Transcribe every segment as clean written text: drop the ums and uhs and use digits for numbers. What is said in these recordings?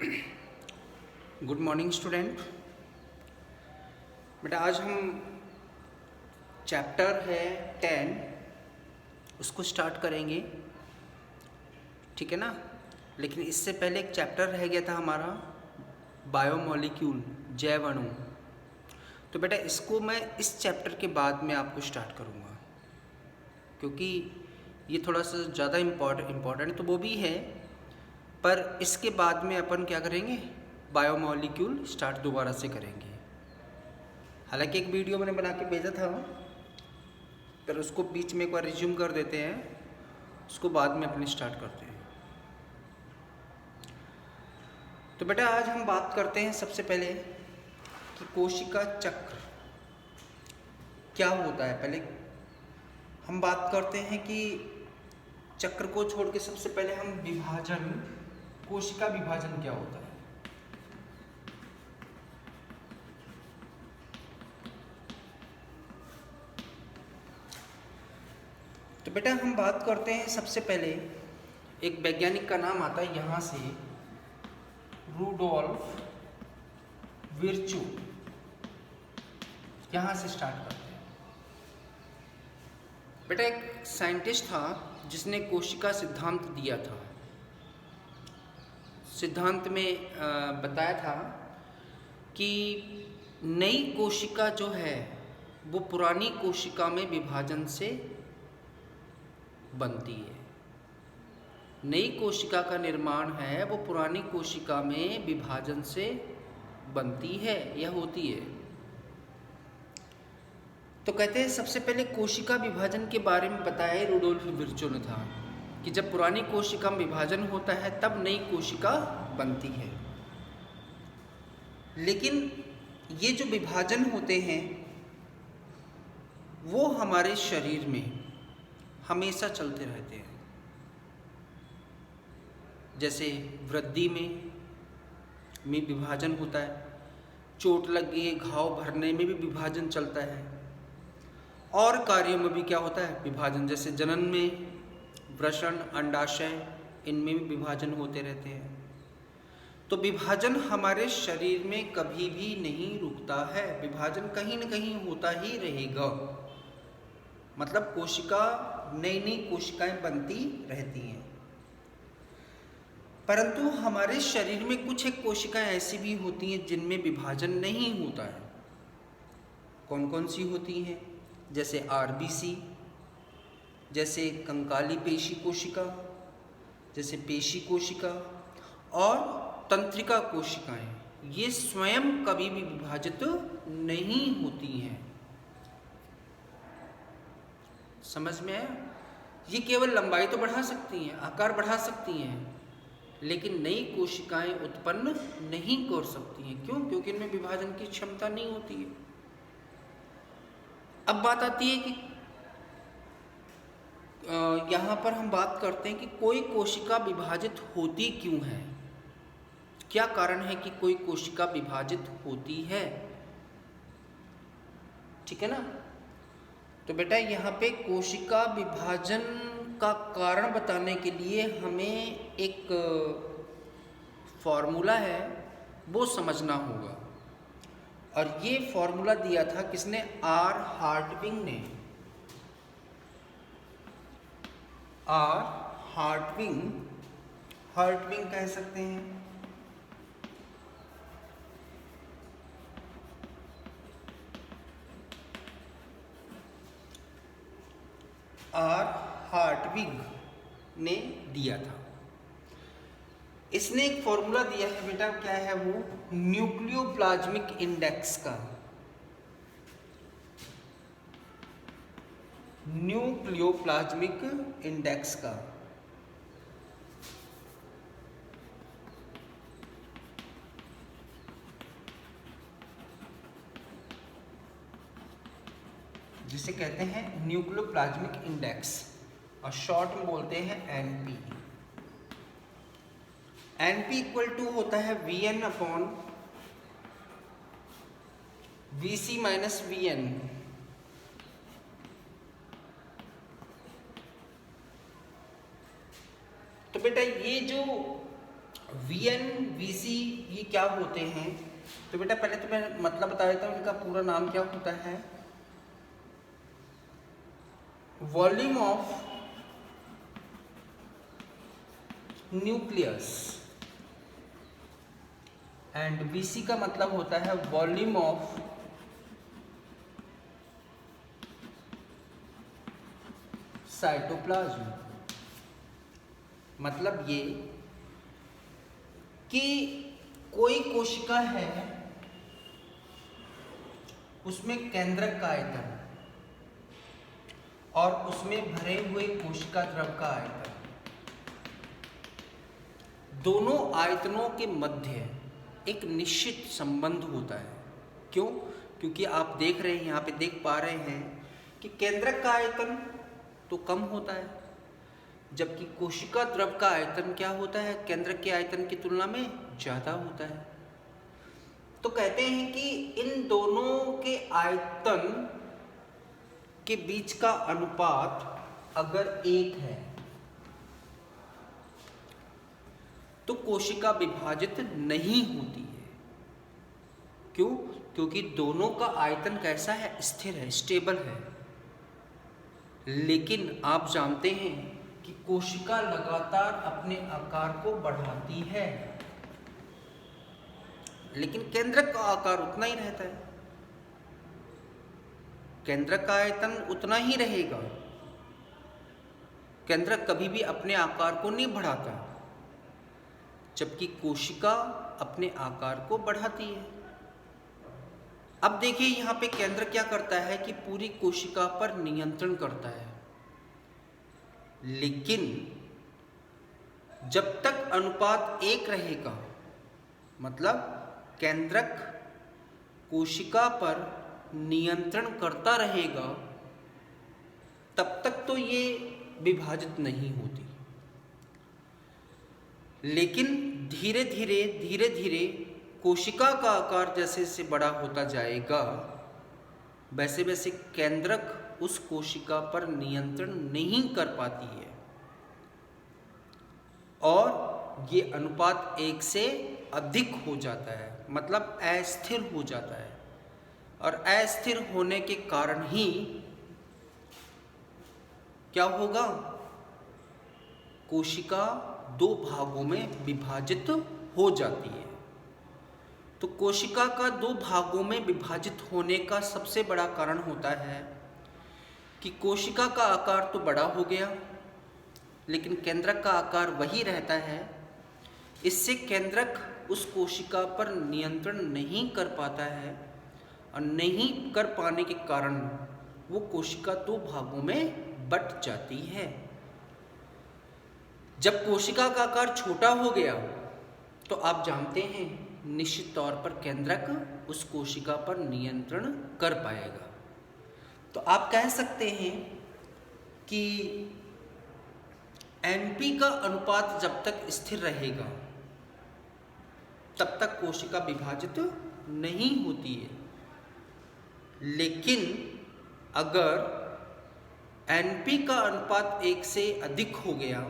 Good morning student. बेटा आज हम चैप्टर है 10 उसको स्टार्ट करेंगे, ठीक है ना। लेकिन इससे पहले एक चैप्टर रह गया था हमारा बायोमोलिक्यूल, जैव अणु। तो बेटा इसको मैं इस चैप्टर के बाद में आपको स्टार्ट करूँगा, क्योंकि ये थोड़ा सा ज़्यादा इम्पोर्टेंट तो वो भी है, पर इसके बाद में अपन क्या करेंगे, बायोमोलिक्यूल स्टार्ट दोबारा से करेंगे। हालांकि एक वीडियो मैंने बना के भेजा था, पर उसको बीच में एक बार रिज्यूम कर देते हैं, उसको बाद में अपने स्टार्ट करते हैं। तो बेटा आज हम बात करते हैं सबसे पहले कि कोशिका चक्र क्या होता है। पहले हम बात करते हैं कि चक्र को छोड़ के सबसे पहले हम विभाजन, कोशिका विभाजन क्या होता है। तो बेटा हम बात करते हैं सबसे पहले, एक वैज्ञानिक का नाम आता है यहाँ से, रूडोल्फ विर्चू। यहाँ से स्टार्ट करते हैं। बेटा एक साइंटिस्ट था जिसने कोशिका सिद्धांत दिया था। सिद्धांत में बताया था कि नई कोशिका जो है वो पुरानी कोशिका में विभाजन से बनती है। नई कोशिका का निर्माण है वो पुरानी कोशिका में विभाजन से बनती है या होती है। तो कहते हैं सबसे पहले कोशिका विभाजन के बारे में बताया रूडोल्फ विर्चो ने था कि जब पुरानी कोशिका में विभाजन होता है तब नई कोशिका बनती है। लेकिन ये जो विभाजन होते हैं वो हमारे शरीर में हमेशा चलते रहते हैं। जैसे वृद्धि में विभाजन होता है, चोट लग गई, घाव भरने में भी विभाजन चलता है, और कार्यों में भी क्या होता है, विभाजन। जैसे जनन में, वृषण, अंडाशय, इनमें भी विभाजन होते रहते हैं। तो विभाजन हमारे शरीर में कभी भी नहीं रुकता है, विभाजन कहीं न कहीं होता ही रहेगा। मतलब कोशिका, नई नई कोशिकाएं बनती रहती हैं। परंतु हमारे शरीर में कुछ एक कोशिकाएं ऐसी भी होती हैं जिनमें विभाजन नहीं होता है। कौन कौन सी होती हैं? जैसे आरबीसी, जैसे कंकाली पेशी कोशिका, जैसे पेशी कोशिका और तंत्रिका कोशिकाएं। ये स्वयं कभी भी विभाजित नहीं होती हैं। समझ में आया? ये केवल लंबाई तो बढ़ा सकती हैं, आकार बढ़ा सकती हैं, लेकिन नई कोशिकाएं उत्पन्न नहीं कर सकती हैं। क्यों? क्योंकि इनमें विभाजन की क्षमता नहीं होती है। अब बात आती है कि यहाँ पर हम बात करते हैं कि कोई कोशिका विभाजित होती क्यों है, क्या कारण है कि कोई कोशिका विभाजित होती है, ठीक है ना। तो बेटा यहाँ पे कोशिका विभाजन का कारण बताने के लिए हमें एक फॉर्मूला है वो समझना होगा। और ये फॉर्मूला दिया था किसने? आर हार्टविंग ने। आर हार्टविंग, हार्टविंग कह सकते हैं। आर हार्टविग ने दिया था। इसने एक फॉर्मूला दिया है बेटा, क्या है वो? न्यूक्लियोप्लाज्मिक इंडेक्स का। न्यूक्लियोप्लाज्मिक इंडेक्स का। जिसे कहते हैं न्यूक्लियोप्लाज्मिक इंडेक्स, और शॉर्ट में बोलते हैं एनपी। एनपी इक्वल टू होता है VN upon VC minus VN. तो बेटा ये जो VN VC ये क्या होते हैं? तो बेटा पहले तो मैं मतलब बता देता हूँ, इनका पूरा नाम क्या होता है। Volume of nucleus, and VC का मतलब होता है वॉल्यूम ऑफ साइटोप्लाज्म। मतलब ये कि कोई कोशिका है, उसमें केंद्रक का आयतन और उसमें भरे हुए कोशिका द्रव का आयतन, दोनों आयतनों के मध्य एक निश्चित संबंध होता है। क्यों? क्योंकि आप देख रहे हैं, यहाँ पे देख पा रहे हैं कि केंद्रक का आयतन तो कम होता है, जबकि कोशिका द्रव का आयतन क्या होता है? केंद्रक के आयतन की तुलना में ज़्यादा होता है। तो कहते हैं कि इन दोनों के आयतन के बीच का अनुपात अगर 1 है तो कोशिका विभाजित नहीं होती है। क्यों? क्योंकि दोनों का आयतन कैसा है? स्थिर है, स्टेबल है। लेकिन आप जानते हैं कि कोशिका लगातार अपने आकार को बढ़ाती है, लेकिन केंद्रक का आकार उतना ही रहता है, केंद्रक का आयतन उतना ही रहेगा। केंद्रक कभी भी अपने आकार को नहीं बढ़ाता, जबकि कोशिका अपने आकार को बढ़ाती है। अब देखिए यहाँ पे केंद्र क्या करता है कि पूरी कोशिका पर नियंत्रण करता है, लेकिन जब तक अनुपात 1 रहेगा, मतलब केंद्रक कोशिका पर नियंत्रण करता रहेगा, तब तक तो ये विभाजित नहीं होती। लेकिन धीरे धीरे कोशिका का आकार जैसे जैसे बड़ा होता जाएगा, वैसे वैसे केंद्रक उस कोशिका पर नियंत्रण नहीं कर पाती है और ये अनुपात 1 से अधिक हो जाता है, मतलब अस्थिर हो जाता है। और अस्थिर होने के कारण ही क्या होगा? कोशिका 2 भागों में विभाजित हो जाती है। तो कोशिका का 2 भागों में विभाजित होने का सबसे बड़ा कारण होता है कि कोशिका का आकार तो बड़ा हो गया, लेकिन केंद्रक का आकार वही रहता है। इससे केंद्रक उस कोशिका पर नियंत्रण नहीं कर पाता है, और नहीं कर पाने के कारण वो कोशिका 2 भागों में बट जाती है। जब कोशिका का आकार छोटा हो गया तो आप जानते हैं निश्चित तौर पर केंद्रक उस कोशिका पर नियंत्रण कर पाएगा। तो आप कह सकते हैं कि NP का अनुपात जब तक स्थिर रहेगा तब तक कोशिका विभाजित नहीं होती है, लेकिन अगर NP का अनुपात 1 से अधिक हो गया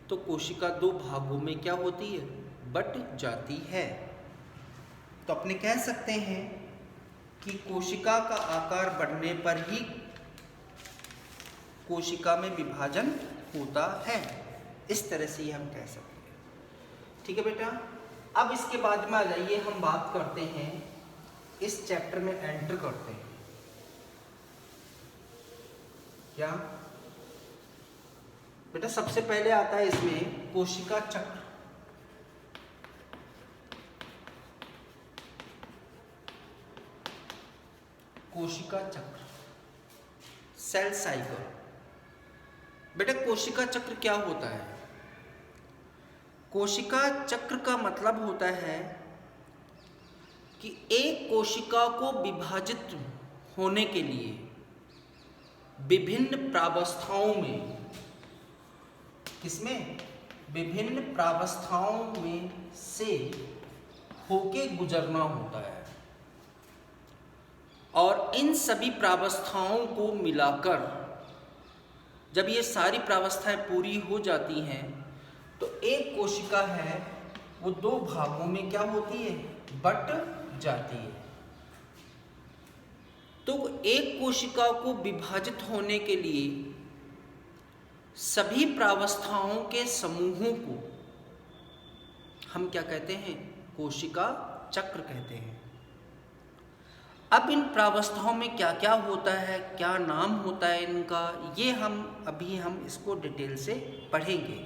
तो कोशिका 2 भागों में क्या होती है? बट जाती है। तो अपने कह सकते हैं कि कोशिका का आकार बढ़ने पर ही कोशिका में विभाजन होता है। इस तरह से हम कह सकते हैं। ठीक है बेटा, अब इसके बाद में आ जाइए, हम बात करते हैं, इस चैप्टर में एंटर करते हैं। क्या बेटा? सबसे पहले आता है इसमें कोशिका चक्र। कोशिका चक्र, सेल साइकिल। बेटा कोशिका चक्र क्या होता है? कोशिका चक्र का मतलब होता है कि एक कोशिका को विभाजित होने के लिए विभिन्न प्रावस्थाओं में, किसमें? विभिन्न प्रावस्थाओं में से होके गुजरना होता है, और इन सभी प्रावस्थाओं को मिलाकर जब ये सारी प्रावस्थाएं पूरी हो जाती हैं तो एक कोशिका है वो दो भागों में क्या होती है, बट जाती है। तो एक कोशिका को विभाजित होने के लिए सभी प्रावस्थाओं के समूहों को हम क्या कहते हैं, कोशिका चक्र कहते हैं। अब इन प्रावस्थाओं में क्या क्या होता है, क्या नाम होता है इनका, ये हम इसको डिटेल से पढ़ेंगे।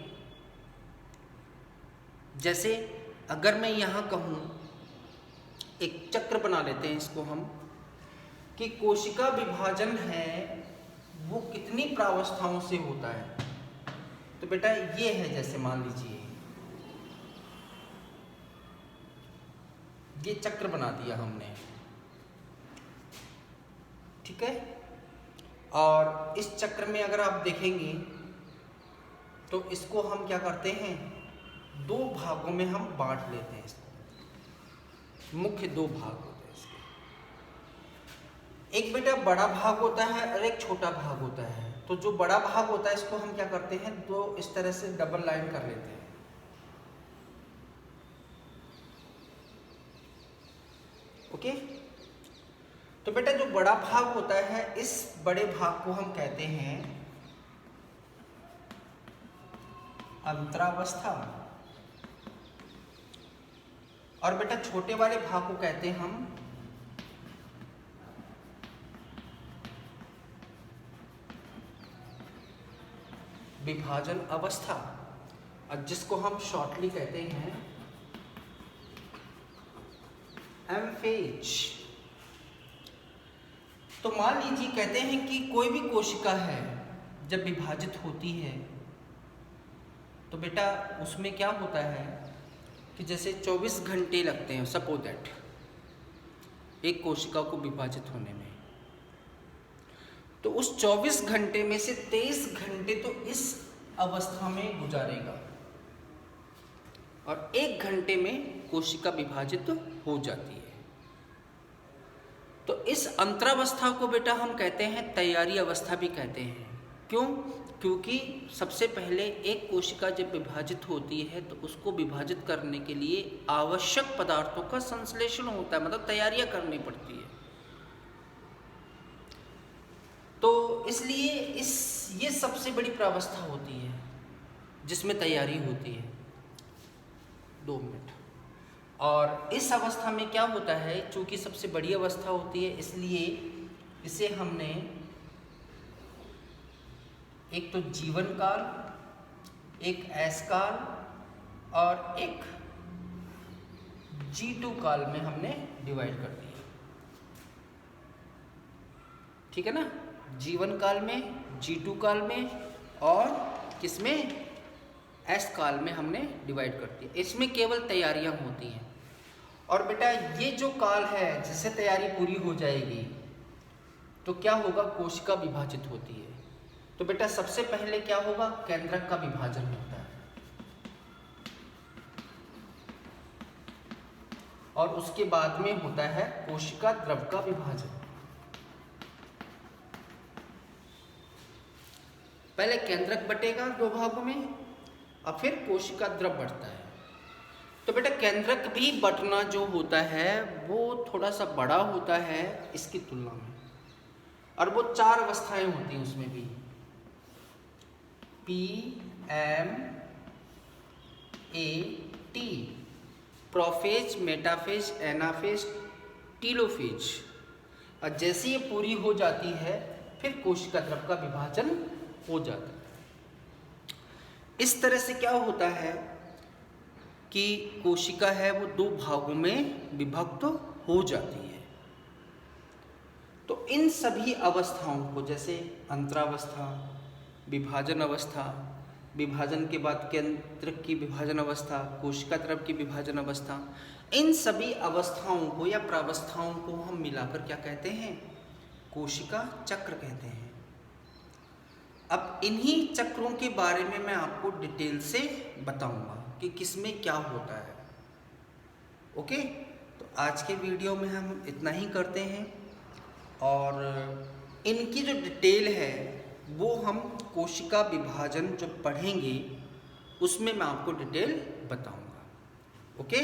जैसे अगर मैं यहाँ कहूँ, एक चक्र बना लेते हैं इसको हम, कि कोशिका विभाजन है वो कितनी प्रावस्थाओं से होता है। तो बेटा ये है, जैसे मान लीजिए ये चक्र बना दिया हमने, ठीक है। और इस चक्र में अगर आप देखेंगे तो इसको हम क्या करते हैं, दो भागों में हम बांट लेते हैं इसको। मुख्य दो भाग होते हैं इसके, एक बेटा बड़ा भाग होता है और एक छोटा भाग होता है। तो जो बड़ा भाग होता है इसको हम क्या करते हैं, दो इस तरह से डबल लाइन कर लेते हैं। ओके। तो बेटा जो बड़ा भाग होता है, इस बड़े भाग को हम कहते हैं अंतरावस्था, और बेटा छोटे वाले भाग को कहते हैं हम विभाजन अवस्था, और जिसको हम शॉर्टली कहते हैं एम्फेज। तो मान लीजिए कहते हैं कि कोई भी कोशिका है जब विभाजित होती है तो बेटा उसमें क्या होता है कि जैसे 24 घंटे लगते हैं, सपोज दैट, एक कोशिका को विभाजित होने में। तो उस 24 घंटे में से 23 घंटे तो इस अवस्था में गुजारेगा और 1 घंटे में कोशिका विभाजित हो जाती है। तो इस अंतरावस्था को बेटा हम कहते हैं तैयारी अवस्था भी कहते हैं। क्यों? क्योंकि सबसे पहले एक कोशिका जब विभाजित होती है तो उसको विभाजित करने के लिए आवश्यक पदार्थों का संश्लेषण होता है, मतलब तैयारियां करनी पड़ती है। तो इसलिए ये सबसे बड़ी प्रावस्था होती है जिसमें तैयारी होती है। 2 मिनट। और इस अवस्था में क्या होता है, चूंकि सबसे बड़ी अवस्था होती है इसलिए इसे हमने एक तो जीवन काल, एक एस काल और एक G2 काल में हमने डिवाइड कर दिया। ठीक है ना, जीवन काल में, G2 काल में और किसमें, एस काल में हमने डिवाइड कर दिया। इसमें केवल तैयारियां होती हैं। और बेटा ये जो काल है जिससे तैयारी पूरी हो जाएगी तो क्या होगा, कोशिका विभाजित होती है। तो बेटा सबसे पहले क्या होगा, केंद्रक का विभाजन होता है और उसके बाद में होता है कोशिका द्रव का विभाजन। पहले केंद्रक बटेगा 2 भागों में और फिर कोशिका द्रव बढ़ता है। तो बेटा केंद्रक भी बटना जो होता है वो थोड़ा सा बड़ा होता है इसकी तुलना में, और वो 4 अवस्थाएं होती हैं उसमें भी, P, M, A, T, prophase, metaphase, anaphase, telophase. और जैसे ये पूरी हो जाती है फिर कोशिका द्रव का विभाजन हो जाता है। इस तरह से क्या होता है कि कोशिका है वो 2 भागों में विभक्त हो जाती है। तो इन सभी अवस्थाओं को, जैसे अंतरावस्था, विभाजन अवस्था, विभाजन के बाद केंद्रक की विभाजन अवस्था, कोशिका द्रव की विभाजन अवस्था, इन सभी अवस्थाओं को या प्रावस्थाओं को हम मिलाकर क्या कहते हैं, कोशिका चक्र कहते हैं। अब इन्हीं चक्रों के बारे में मैं आपको डिटेल से बताऊंगा कि किसमें क्या होता है। ओके, तो आज के वीडियो में हम इतना ही करते हैं और इनकी जो डिटेल है वो हम कोशिका विभाजन जो पढ़ेंगे उसमें मैं आपको डिटेल बताऊंगा। ओके।